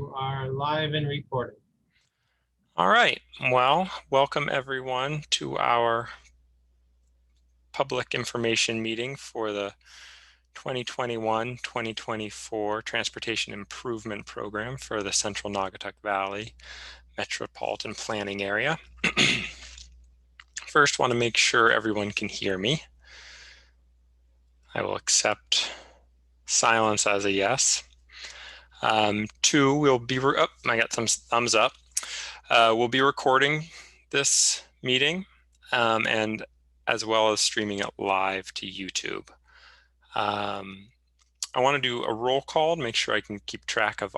You are live and recording. All right, well, welcome everyone to our public information meeting for the 2021-2024 Transportation Improvement Program for the Central Naugatuck Valley Metropolitan Planning Area. First, want to make sure everyone can hear me. I will accept silence as a yes. Two, we'll be, I got some thumbs up. We'll be recording this meeting and as well as streaming it live to YouTube. I want to do a roll call to make sure I can keep track of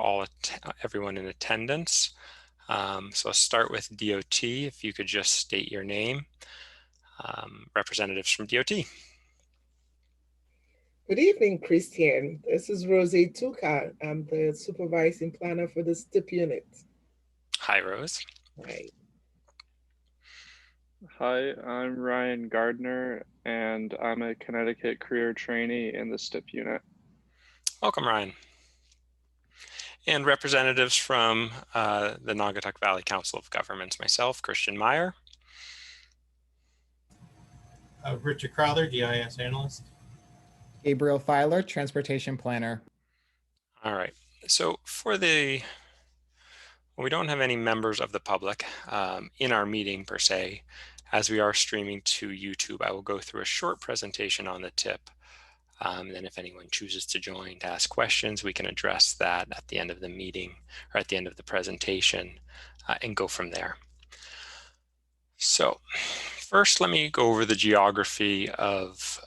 everyone in attendance. So I'll start with DOT. If you could just state your name. Representatives from DOT. Good evening, Christian. This is Rosie Tuka. I'm the supervising planner for the STIP unit. Hi, Rose. Hi. Hi, I'm Ryan Gardner, and I'm a Connecticut career trainee in the STIP unit. Welcome, Ryan. And representatives from the Naugatuck Valley Council of Governments, myself, Christian Meyer. Richard Crowther, GIS analyst. Gabriel Filer, transportation planner. All right, so we don't have any members of the public in our meeting per se. As we are streaming to YouTube, I will go through a short presentation on the TIP. Then if anyone chooses to join to ask questions, we can address that at the end of the meeting or at the end of the presentation and go from there. So first, let me go over the geography of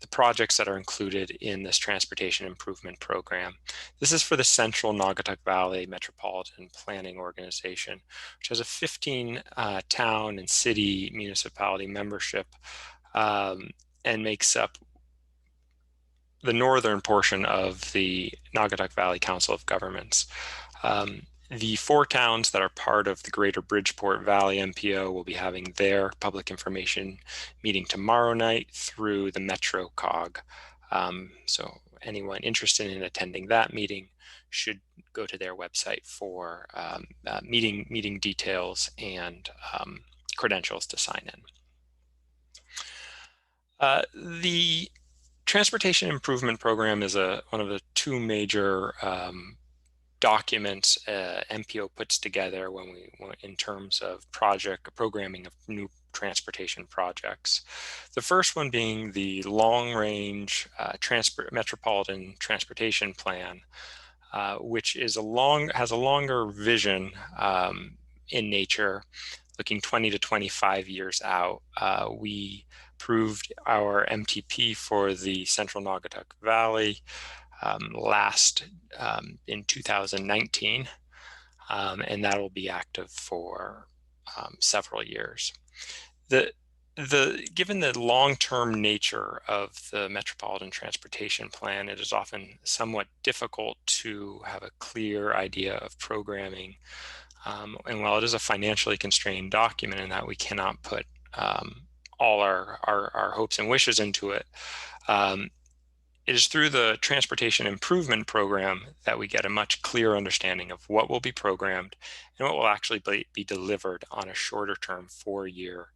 the projects that are included in this transportation improvement program. This is for the Central Naugatuck Valley Metropolitan Planning Organization, which has a 15 town and city municipality membership and makes up the northern portion of the Naugatuck Valley Council of Governments. The 4 towns that are part of the Greater Bridgeport Valley MPO will be having their public information meeting tomorrow night through the MetroCog. So anyone interested in attending that meeting should go to their website for meeting details and credentials to sign in. The Transportation Improvement Program is one of the 2 major documents MPO puts together in terms of programming of new transportation projects. The first one being the long-range metropolitan transportation plan, which has a longer vision in nature, looking 20 to 25 years out. We approved our MTP for the Central Naugatuck Valley in 2019, and that will be active for several years. Given the long-term nature of the Metropolitan Transportation Plan, it is often somewhat difficult to have a clear idea of programming. And while it is a financially constrained document in that we cannot put all our hopes and wishes into it, it is through the Transportation Improvement Program that we get a much clearer understanding of what will be programmed and what will actually be delivered on a shorter term 4-year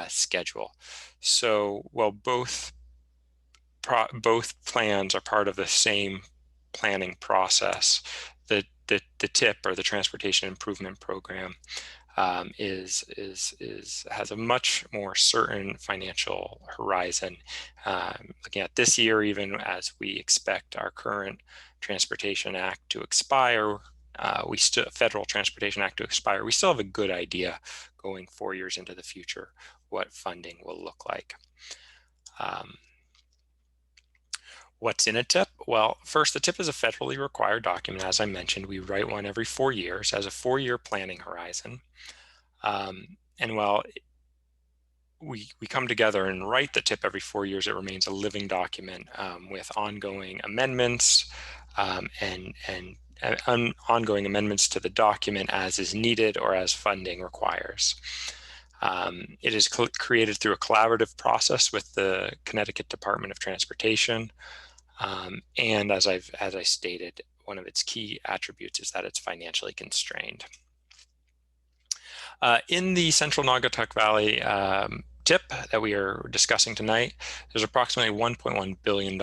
schedule. So while both plans are part of the same planning process, the TIP, or the Transportation Improvement Program, has a much more certain financial horizon. Looking at this year, even as we expect our current Transportation Act to expire, Federal Transportation Act to expire, we still have a good idea going 4 years into the future what funding will look like. What's in a TIP? Well, first, the TIP is a federally required document. As I mentioned, we write one every 4 years as a 4-year planning horizon. And while we come together and write the TIP every 4 years, it remains a living document with ongoing amendments and ongoing amendments to the document as is needed or as funding requires. It is created through a collaborative process with the Connecticut Department of Transportation. And as I stated, one of its key attributes is that it's financially constrained. In the Central Naugatuck Valley TIP that we are discussing tonight, there's approximately $1.1 billion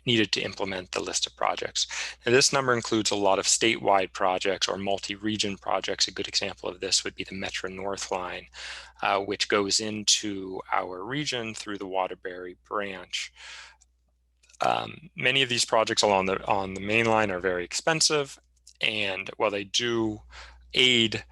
needed to implement the list of projects. And this number includes a lot of statewide projects or multi-region projects. A good example of this would be the Metro North line, which goes into our region through the Waterbury branch. Many of these projects on the main line are very expensive, and while they do aid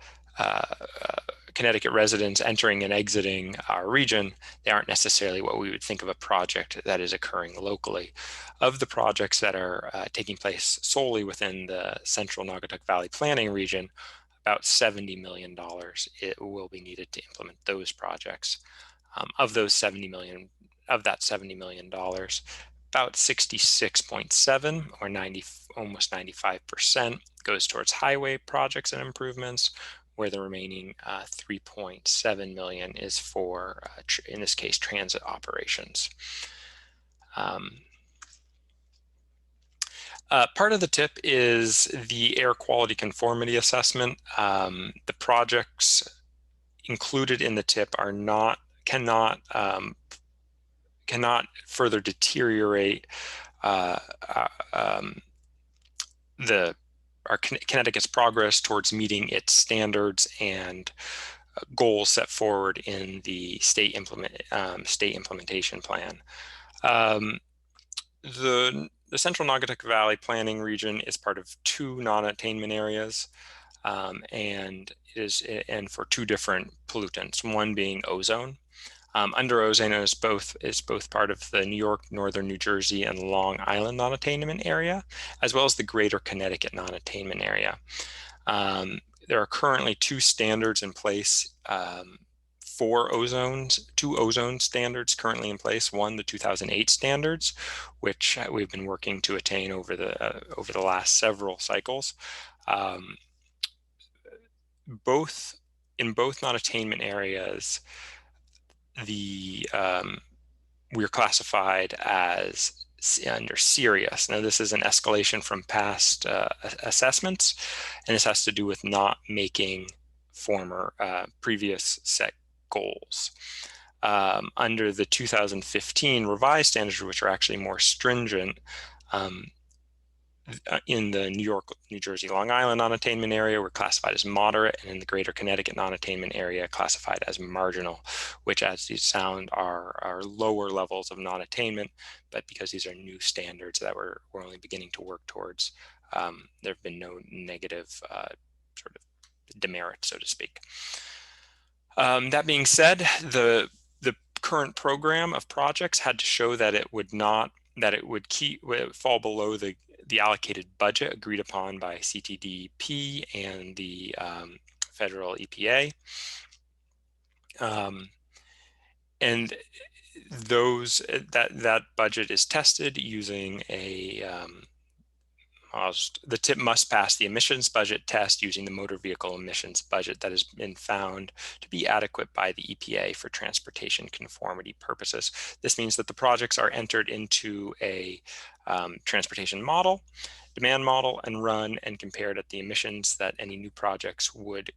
Connecticut residents entering and exiting our region, they aren't necessarily what we would think of a project that is occurring locally. Of the projects that are taking place solely within the Central Naugatuck Valley Planning Region, about $70 million it will be needed to implement those projects. Of that $70 million, about 66.7 or almost 95% goes towards highway projects and improvements, where the remaining 3.7 million is for, in this case, transit operations. Part of the TIP is the air quality conformity assessment. The projects included in the TIP are cannot further deteriorate Connecticut's progress towards meeting its standards and goals set forward in the state implementation plan. The Central Naugatuck Valley Planning Region is part of two non-attainment areas, and for two different pollutants. One being ozone. Under ozone is both part of the New York, Northern New Jersey, and Long Island non-attainment area, as well as the Greater Connecticut non-attainment area. There are currently two standards in place for two ozone standards currently in place. One, the 2008 standards, which we've been working to attain over the last several cycles. In both non-attainment areas, we're classified as under serious. Now, this is an escalation from past assessments, and this has to do with not making previous set goals. Under the 2015 revised standards, which are actually more stringent, in the New York, New Jersey, Long Island non-attainment area, we're classified as moderate, and in the Greater Connecticut non-attainment area, classified as marginal, which, as you sound, are lower levels of non-attainment. But because these are new standards that we're only beginning to work towards, there have been no negative sort of demerit, so to speak. That being said, the current program of projects had to show that it would fall below the allocated budget agreed upon by CTDP and the federal EPA. And that budget is tested using the TIP must pass the emissions budget test using the motor vehicle emissions budget that has been found to be adequate by the EPA for transportation conformity purposes. This means that the projects are entered into a transportation model, demand model, and run and compared at the emissions that any new projects would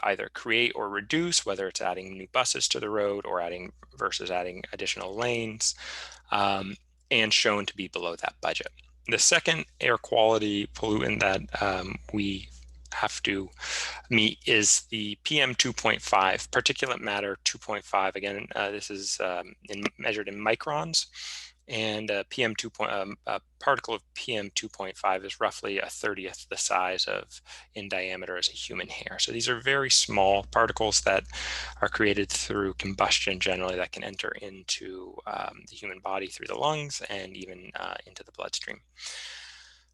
either create or reduce, whether it's adding new buses to the road or versus adding additional lanes, and shown to be below that budget. The second air quality pollutant that we have to meet is the PM 2.5, particulate matter 2.5. Again, this is measured in microns, and a particle of PM 2.5 is roughly a 30th the size in diameter as a human hair. So these are very small particles that are created through combustion generally, that can enter into the human body through the lungs and even into the bloodstream.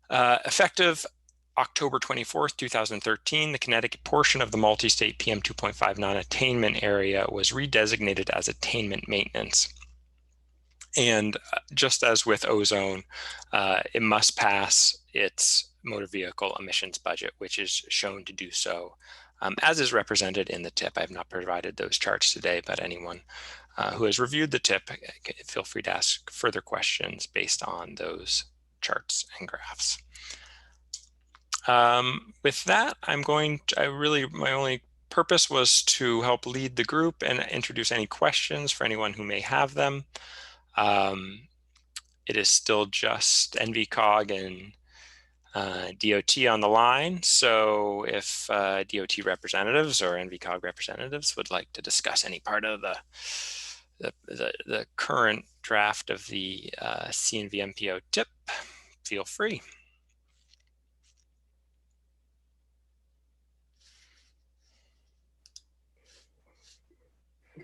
Effective October 24th, 2013, the Connecticut portion of the multi-state PM 2.5 non-attainment area was redesignated as attainment maintenance. And just as with ozone, it must pass its motor vehicle emissions budget, which is shown to do so, as is represented in the TIP. I have not provided those charts today, but anyone who has reviewed the TIP, feel free to ask further questions based on those charts and graphs. With that, my only purpose was to help lead the group and introduce any questions for anyone who may have them. It is still just NVCOG and DOT on the line. So if DOT representatives or NVCOG representatives would like to discuss any part of the current draft of the CNV MPO tip, feel free.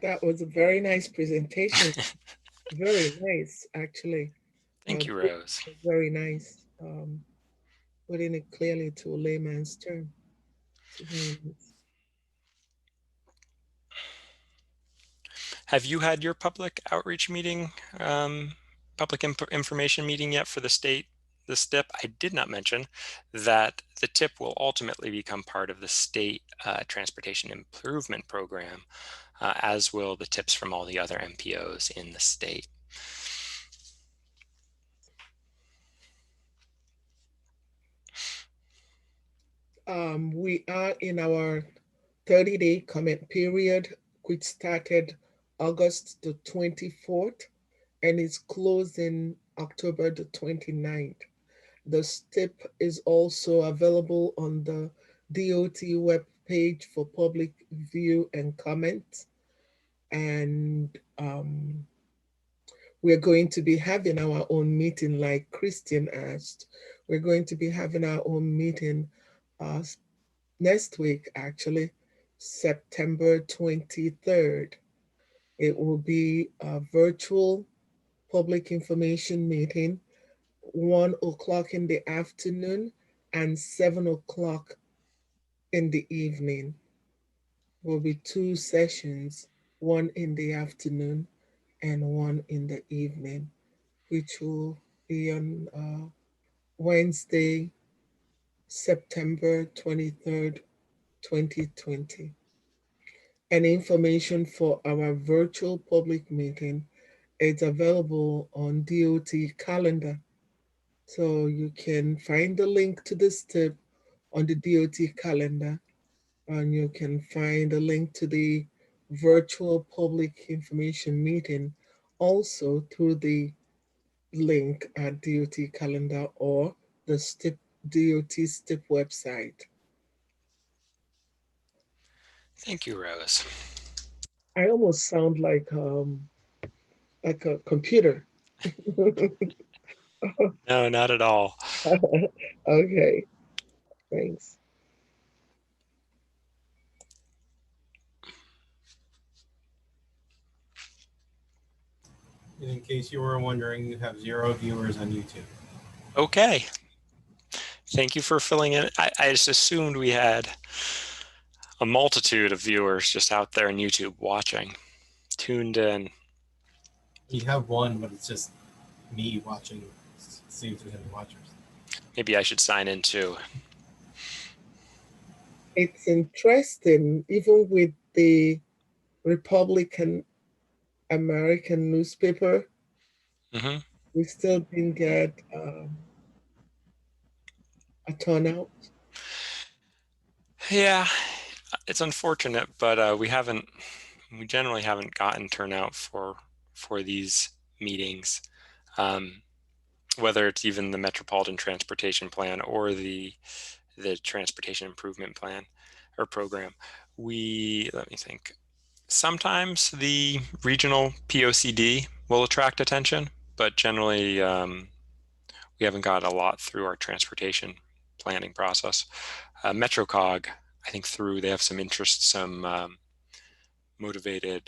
That was a very nice presentation. Very nice, actually. Thank you, Rose. Very nice. Putting it clearly to a layman's term. Very nice. Have you had your public outreach meeting, public information meeting yet for the STIP? I did not mention that the TIP will ultimately become part of the state transportation improvement program, as will the TIPs from all the other MPOs in the state. We are in our 30-day comment period, which started August the 24th and is closing October the 29th. The STIP is also available on the DOT web page for public view and comment. And we're going to be having our own meeting, like Christian asked. We're going to be having our own meeting next week, actually, September 23rd. It will be a virtual public information meeting, 1 o'clock in the afternoon and 7 o'clock in the evening. Will be 2 sessions, one in the afternoon and one in the evening, which will be on Wednesday, September 23rd, 2020. And information for our virtual public meeting is available on DOT calendar. So you can find the link to this tip on the DOT calendar, and you can find a link to the virtual public information meeting also through the link at DOT calendar or the STIP DOT STIP website. Thank you, Rose. I almost sound like a computer. No, not at all. Okay, thanks. And in case you were wondering, you have 0 viewers on YouTube. Okay. Thank you for filling in. I just assumed we had a multitude of viewers just out there on YouTube watching, tuned in. You have 1, but it's just me watching, see if there's any watchers. Maybe I should sign in too. It's interesting, even with the Republican American newspaper, we still didn't get a turnout. Yeah, it's unfortunate, but we generally haven't gotten turnout for these meetings, whether it's even the Metropolitan Transportation Plan or the Transportation Improvement Plan or program. Let me think. Sometimes the regional POCD will attract attention, but generally we haven't got a lot through our transportation planning process. MetroCog, I think they have some interest, some motivated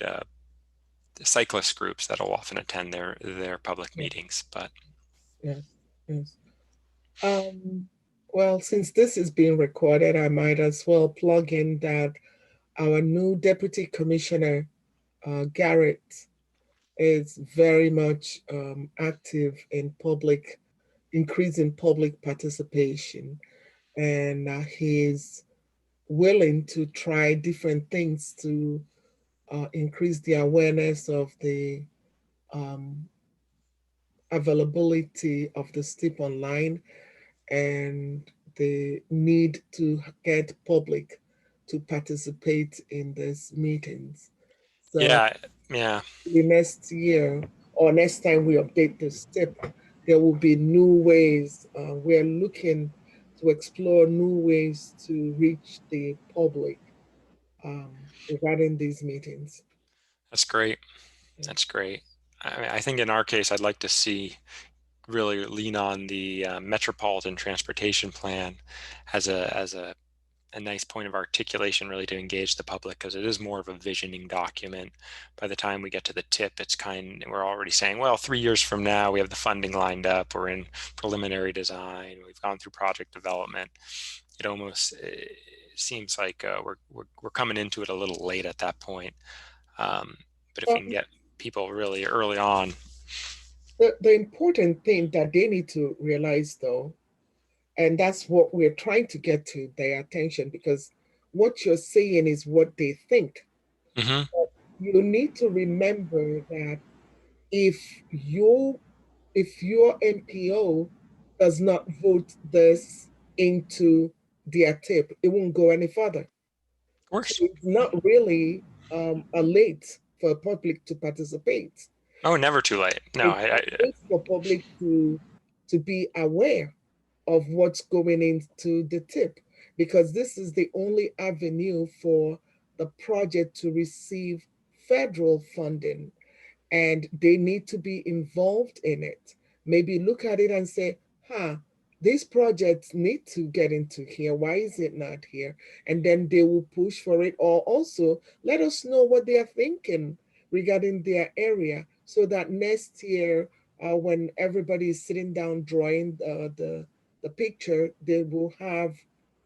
cyclist groups that will often attend their public meetings. But yes. Well, since this is being recorded, I might as well plug in that our new Deputy Commissioner, Garrett, is very much active in increasing public participation. And he's willing to try different things to increase the awareness of the availability of the STIP online and the need to get public to participate in these meetings. So Yeah, yeah. the next year or next time we update the STIP, there will be new ways. We're looking to explore new ways to reach the public regarding these meetings. That's great. That's great. I mean, I think in our case, I'd like to see really lean on the metropolitan transportation plan as a nice point of articulation, really to engage the public, because it is more of a visioning document. By the time we get to the tip, we're already saying, well, 3 years from now, we have the funding lined up, we're in preliminary design, we've gone through project development. It almost seems like we're coming into it a little late at that point. But if we can get people really early on. The important thing that they need to realize, though, and that's what we're trying to get to their attention, because what you're saying is what they think. Mm-hmm. You need to remember that if your MPO does not vote this into their tip, it won't go any further. Of course. So it's not really a late for public to participate. Oh, never too late. No, It's for public to be aware of what's going into the tip, because this is the only avenue for the project to receive federal funding, and they need to be involved in it. Maybe look at it and say, these projects need to get into here. Why is it not here? And then they will push for it, or also let us know what they are thinking regarding their area, so that next year, when everybody is sitting down drawing the picture, they will have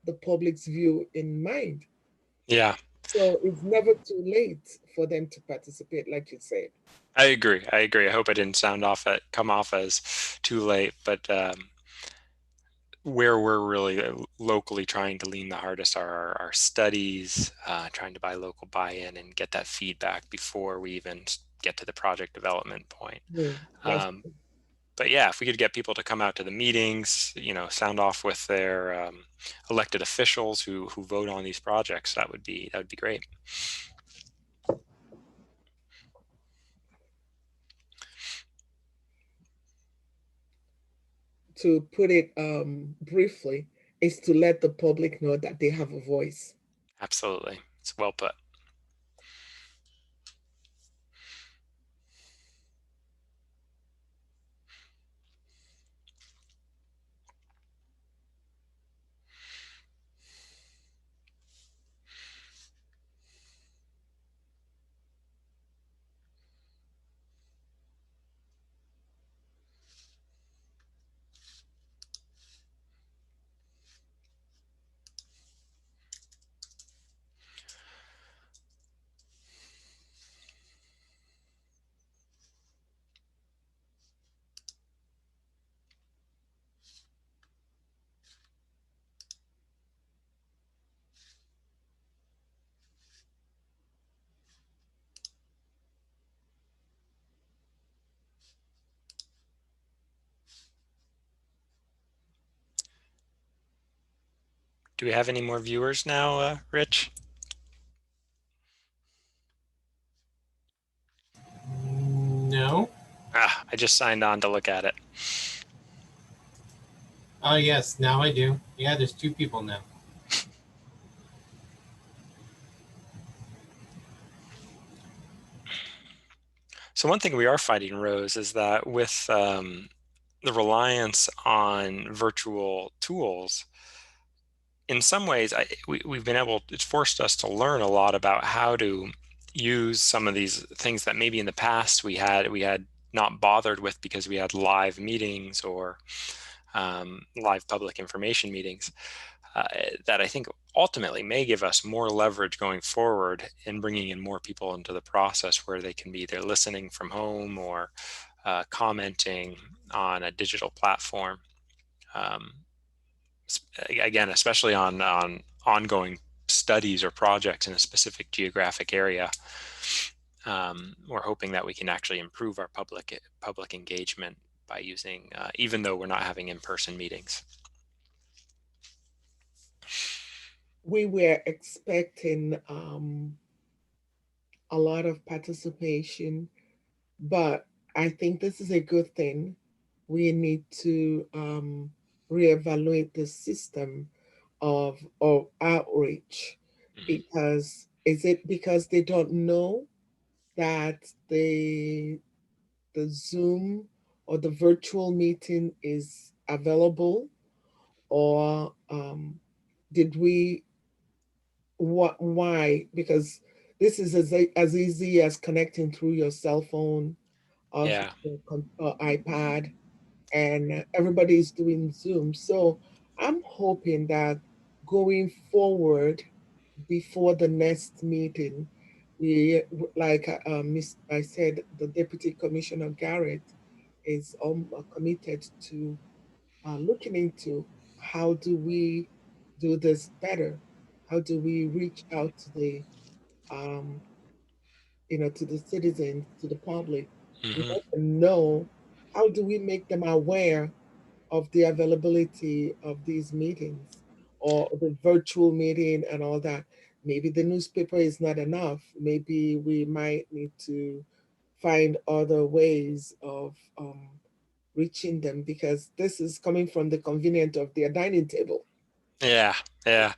the public's view in mind. Yeah. So it's never too late for them to participate, like you said. I agree. I hope I didn't come off as too late, but where we're really locally trying to lean the hardest are our studies, trying to buy local buy-in and get that feedback before we even get to the project development point. But yeah, if we could get people to come out to the meetings, sound off with their elected officials who vote on these projects, that would be great. To put it briefly, is to let the public know that they have a voice. Absolutely. It's well put. Do we have any more viewers now, Rich? No. I just signed on to look at it. Oh, yes, now I do. Yeah, there's 2 people now. So one thing we are finding, Rose, is that with the reliance on virtual tools, in some ways, we've been able, it's forced us to learn a lot about how to use some of these things that maybe in the past we had not bothered with because we had live meetings or live public information meetings, that I think ultimately may give us more leverage going forward in bringing in more people into the process, where they can be either listening from home or commenting on a digital platform. Again, especially on ongoing studies or projects in a specific geographic area. We're hoping that we can actually improve our public engagement by using, even though we're not having in-person meetings. We were expecting a lot of participation, but I think this is a good thing. We need to reevaluate the system of outreach, because is it because they don't know that the Zoom or the virtual meeting is available, or did we why? Because this is as easy as connecting through your cell phone or Yeah. your iPad, and everybody's doing Zoom. So I'm hoping that going forward, before the next meeting, we, like I said, the Deputy Commissioner Garrett is committed to looking into how do we do this better? How do we reach out to the um, to the citizens, to the public, and let them know? How do we make them aware of the availability of these meetings or the virtual meeting and all that? Maybe the newspaper is not enough. Maybe we might need to find other ways of reaching them, because this is coming from the convenience of their dining table. Yeah, yeah.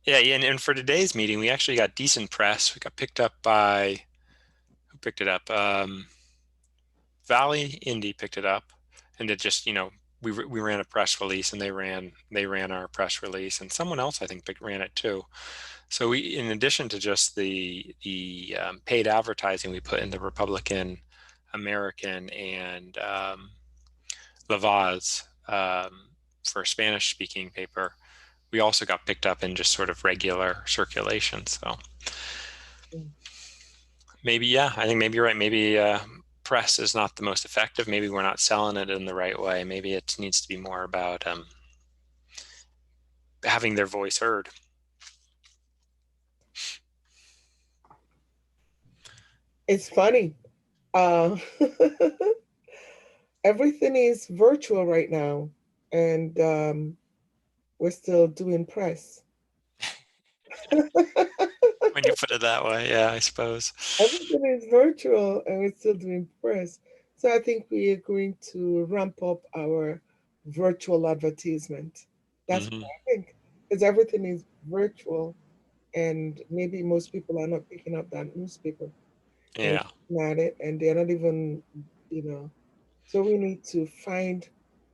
Yeah, and for today's meeting, we actually got decent press. We got picked up by, who picked it up? Valley Indy picked it up, and it just, we ran a press release, and they ran our press release, and someone else I think ran it too. So we, in addition to just the paid advertising we put in the Republican, American, and La Voz for a Spanish-speaking paper, we also got picked up in just sort of regular circulation. So maybe, yeah, I think maybe you're right. Maybe press is not the most effective. Maybe we're not selling it in the right way. Maybe it needs to be more about having their voice heard. It's funny. Uh, everything is virtual right now, and we're still doing press. When you put it that way, yeah, I suppose. Everything is virtual, and we're still doing press. So I think we are going to ramp up our virtual advertisement. That's what I think, because everything is virtual, and maybe most people are not picking up that newspaper and Yeah. looking at it, and they're not even, So we need to find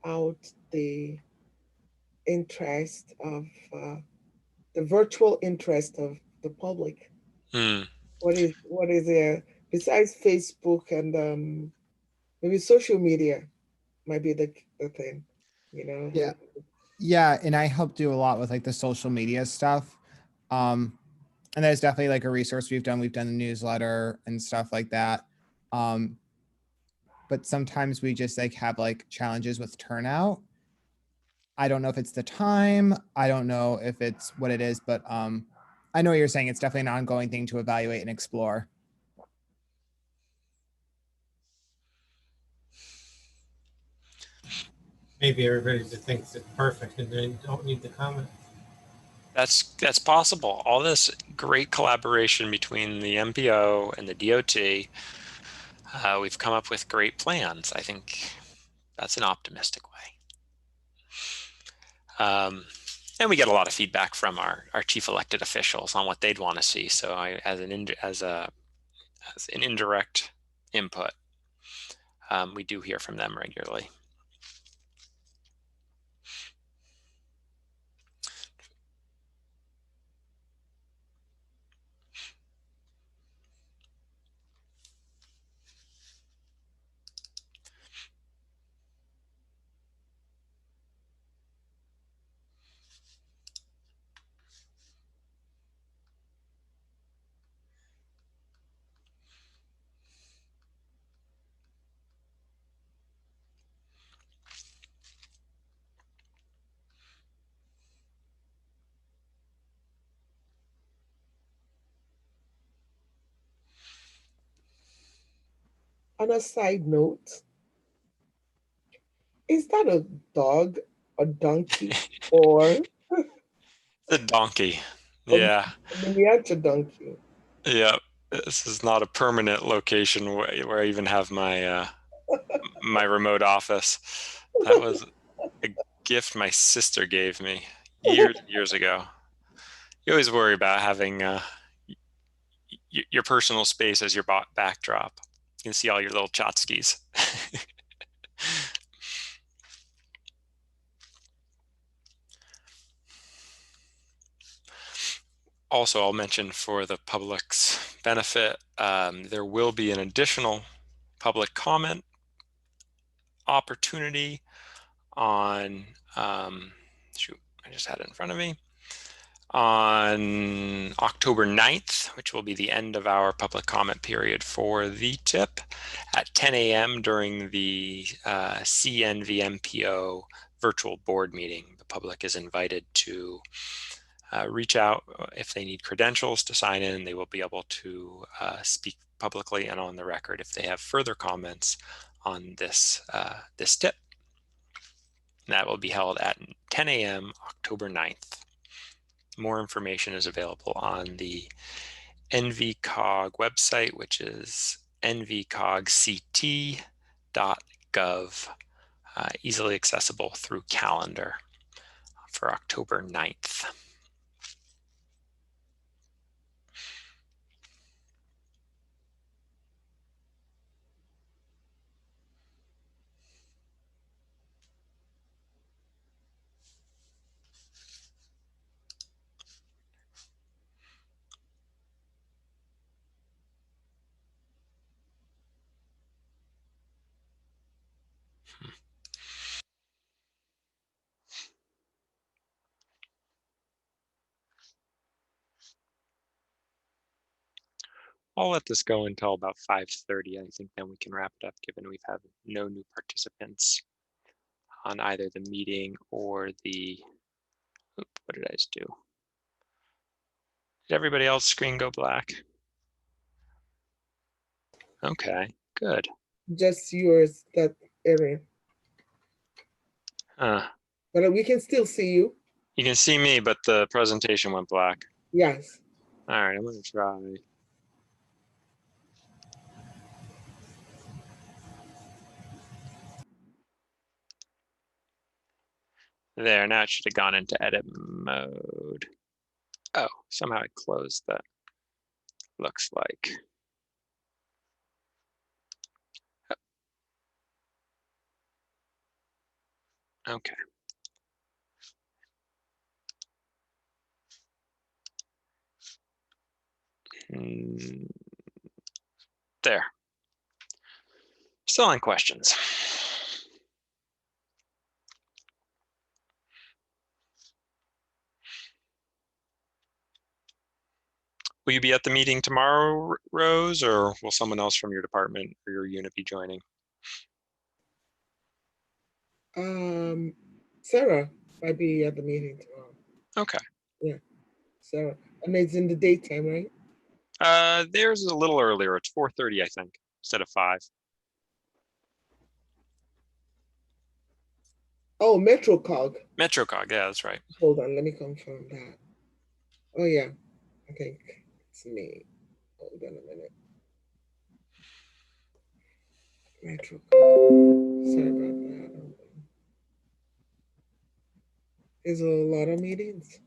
out the interest of the virtual interest of the public. Mm. What is there besides Facebook and maybe social media might be the thing, Yeah. Yeah, and I help do a lot with like the social media stuff. And there's definitely like a resource we've done. We've done a newsletter and stuff like that. But sometimes we just like have like challenges with turnout. I don't know if it's the time. I don't know if it's what it is, but I know what you're saying. It's definitely an ongoing thing to evaluate and explore. Maybe everybody just thinks it's perfect and they don't need the comment. That's possible. All this great collaboration between the MPO and the DOT, we've come up with great plans. I think that's an optimistic way. And we get a lot of feedback from our chief elected officials on what they'd want to see. So as an indirect input, we do hear from them regularly. On a side note, Is that a dog, a donkey, or The donkey. a Yeah. miniature donkey? Yeah. This is not a permanent location where I even have my my remote office. That was a gift my sister gave me years and years ago. You always worry about having your personal space as your backdrop. You can see all your little tchotchkes. Also, I'll mention for the public's benefit, there will be an additional public comment opportunity on, shoot, I just had it in front of me, on October 9th, which will be the end of our public comment period for the TIP at 10 a.m. during the CNVMPO virtual board meeting. The public is invited to reach out if they need credentials to sign in. They will be able to speak publicly and on the record if they have further comments on this, this TIP. And that will be held at 10 a.m. October 9th. More information is available on the NVCOG website, which is nvcogct.gov, easily accessible through calendar for October 9th. I'll let this go until about 5:30. I think then we can wrap it up, given we've had no new participants on either the meeting or the, what did I just do? Did everybody else's screen go black? Okay, good. Just yours, that area. But we can still see you. You can see me, but the presentation went black. Yes. All right, I'm gonna try. There, now it should have gone into edit mode. Oh, somehow I closed that. Looks like. Okay. There. Still on questions. Will you be at the meeting tomorrow, Rose, or will someone else from your department or your unit be joining? Sarah might be at the meeting tomorrow. Okay. Yeah, Sarah. And it's in the daytime, right? Theirs is a little earlier. It's 4:30, I think, instead of 5. Oh, MetroCog. MetroCog, yeah, that's right. Hold on, let me confirm that. Oh yeah, I think it's me. Hold on a minute. MetroCog. Sorry about that. There's a lot of meetings.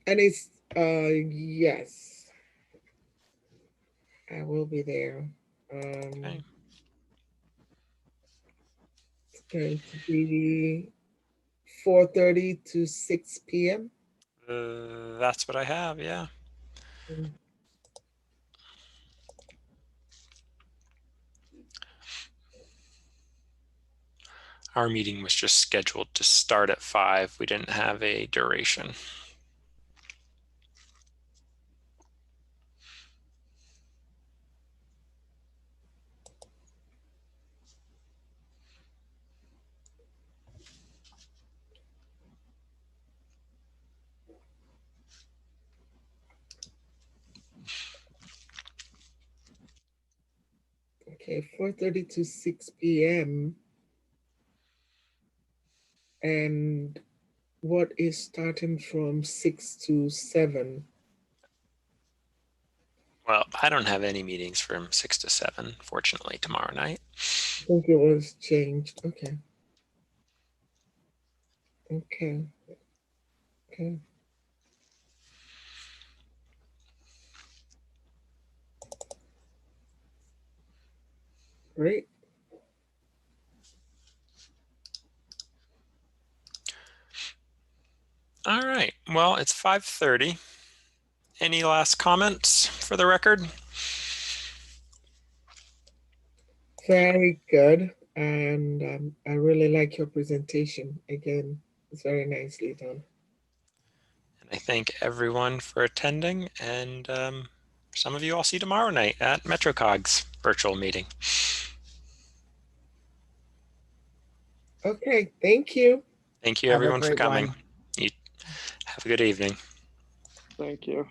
And it's yes, I will be there. Okay. It's going to be 4:30 to 6 p.m. That's what I have, yeah. Our meeting was just scheduled to start at 5. We didn't have a duration. Okay, 4:30 to 6 p.m. And what is starting from 6 to 7? Well, I don't have any meetings from 6 to 7, fortunately, tomorrow night. I think it was changed. Okay. Okay. Okay. Great. All right. Well, it's 5:30. Any last comments for the record? Very good. And I really like your presentation. Again, it's very nicely done. And I thank everyone for attending, and some of you I'll see tomorrow night at MetroCog's virtual meeting. Okay, thank you. Thank you Have a everyone for great coming. one. You have a good evening. Thank you.